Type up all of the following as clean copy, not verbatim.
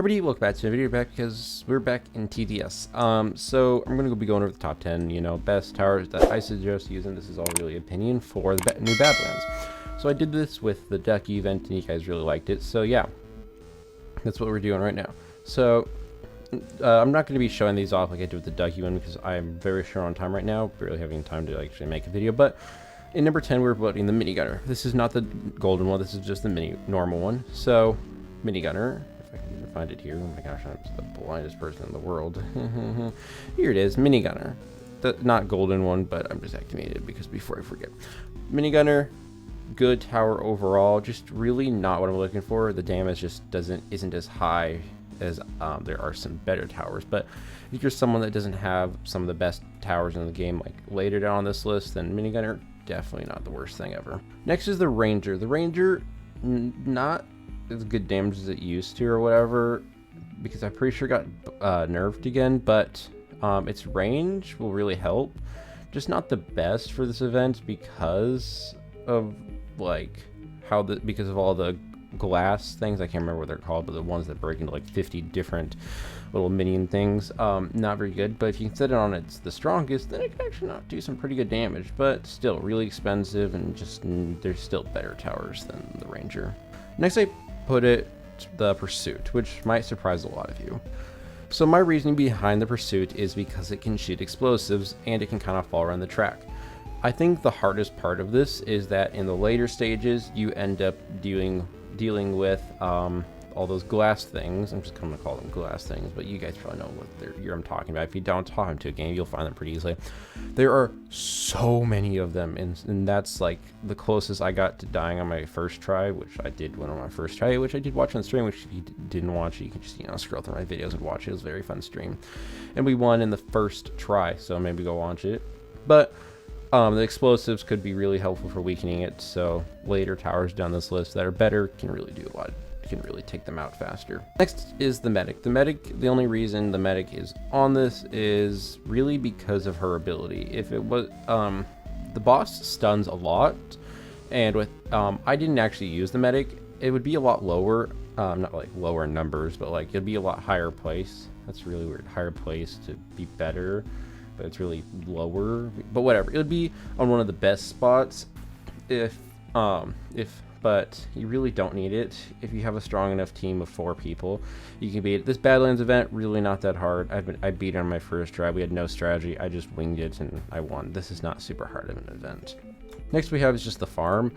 Everybody, welcome back to the video because we're back in TDS. So I'm gonna be going over the top 10, best towers that I suggest using. This is all really opinion for the new Badlands. So I did this with the Ducky event, and you guys really liked it. So yeah, that's what we're doing right now. So I'm not going to be showing these off like I did with the Ducky one because I'm very short on time right now, barely having time to actually make a video. But in number 10, we're voting the Minigunner. This is not the golden one. This is just the normal one. So Minigunner. If I can even find it here. Oh my gosh, I'm the blindest person in the world. Here it is, Minigunner. The not golden one, but I'm just activated because before I forget. Minigunner, good tower overall. Just really not what I'm looking for. The damage just isn't as high as there are some better towers. But if you're someone that doesn't have some of the best towers in the game, like later down on this list, then Minigunner, definitely not the worst thing ever. Next is the Ranger. The Ranger, not as good damage as it used to or whatever, because I'm pretty sure it got nerfed again, but its range will really help. Just not the best for this event because of because of all the glass things. I can't remember what they're called, but the ones that break into like 50 different little minion things. Not very good, but if you can set it on the strongest, then it can actually not do some pretty good damage, but still really expensive, and just there's still better towers than the Ranger. Next I put the Pursuit, which might surprise a lot of you. So my reasoning behind the Pursuit is because it can shoot explosives and it can kind of fall around the track. I think the hardest part of this is that in the later stages you end up dealing with all those glass things. I'm just going to call them glass things, but you guys probably know what I'm talking about. If you don't talk into a game, you'll find them pretty easily. There are so many of them, and that's like the closest I got to dying on my first try, which I did win on my first try, which I did watch on stream, which if you didn't watch it, you can just scroll through my videos and watch it. It was a very fun stream, and we won in the first try, so maybe go watch it. But the explosives could be really helpful for weakening it, so later towers down this list that are better can really do a lot. Can really take them out faster. Next is the Medic. The only reason the Medic is on this is really because of her ability. If it was the boss stuns a lot, and with I didn't actually use the Medic, it would be a lot lower, not like lower in numbers, but like it'd be a lot higher place. That's really weird. Higher place to be better, but it's really lower. But whatever, it would be on one of the best spots but you really don't need it. If you have a strong enough team of 4 people, you can beat it. This Badlands event, really not that hard. I beat it on my first try. We had no strategy. I just winged it and I won. This is not super hard of an event. Next we have is just the farm.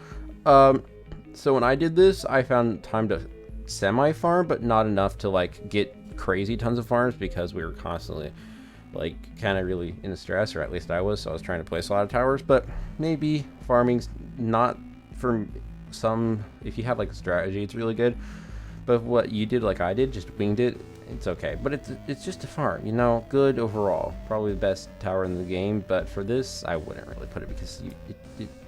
So when I did this, I found time to semi-farm, but not enough to like get crazy tons of farms because we were constantly like kind of really in stress, or at least I was. So I was trying to place a lot of towers, but maybe farming's not for some. If you have like a strategy, it's really good, but what you did like I did, just winged it, it's okay. But it's just a farm, good overall, probably the best tower in the game. But for this, I wouldn't really put it because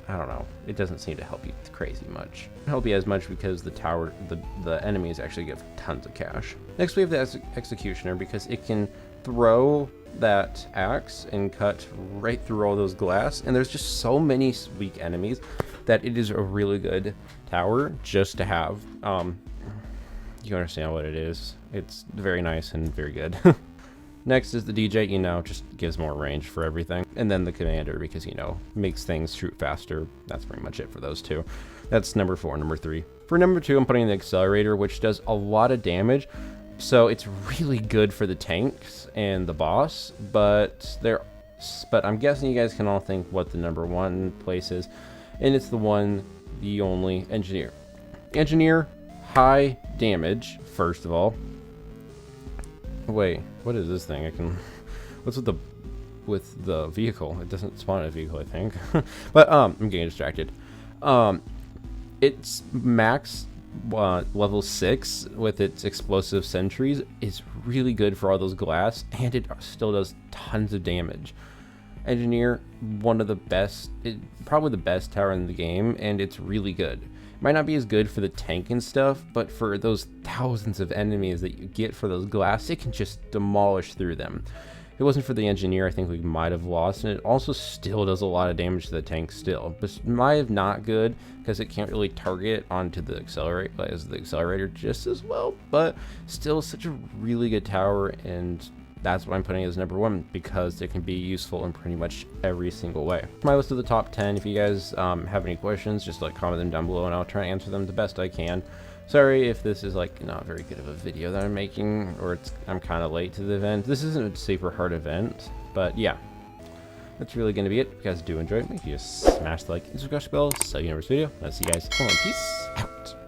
I don't know, it doesn't seem to help you crazy much. Help you as much because the enemies actually give tons of cash. Next we have the Executioner, because it can throw that axe and cut right through all those glass, and there's just so many weak enemies that it is a really good tower just to have. You understand what it is. It's very nice and very good. Next is the DJ, just gives more range for everything. And then the Commander, because, makes things shoot faster. That's pretty much it for those two. That's number 4. Number 3. For number 2, I'm putting the Accelerator, which does a lot of damage. So it's really good for the tanks and the boss, but I'm guessing you guys can all think what the number 1 place is. And it's the only Engineer. Engineer, high damage, first of all. Wait, what is this thing? What's with the vehicle? It doesn't spawn a vehicle, I think. But I'm getting distracted. It's max level 6 with its explosive sentries is really good for all those glass, and it still does tons of damage. Engineer, one of the best, probably the best tower in the game, and it's really good. It might not be as good for the tank and stuff, but for those thousands of enemies that you get for those glass, it can just demolish through them. If it wasn't for the engineer, I think we might have lost, and it also still does a lot of damage to the tank still. But might have not good, because it can't really target onto the accelerator just as well, but still such a really good tower, and that's why I'm putting it as number 1, because it can be useful in pretty much every single way. My list of the top 10, if you guys have any questions, just like comment them down below and I'll try to answer them the best I can. Sorry if this is like not very good of a video that I'm making, or I'm kind of late to the event. This isn't a super hard event, but yeah, that's really going to be it. If you guys do enjoy it, make sure you smash the like and subscribe bell so you never miss a video. I'll see you guys. Peace out.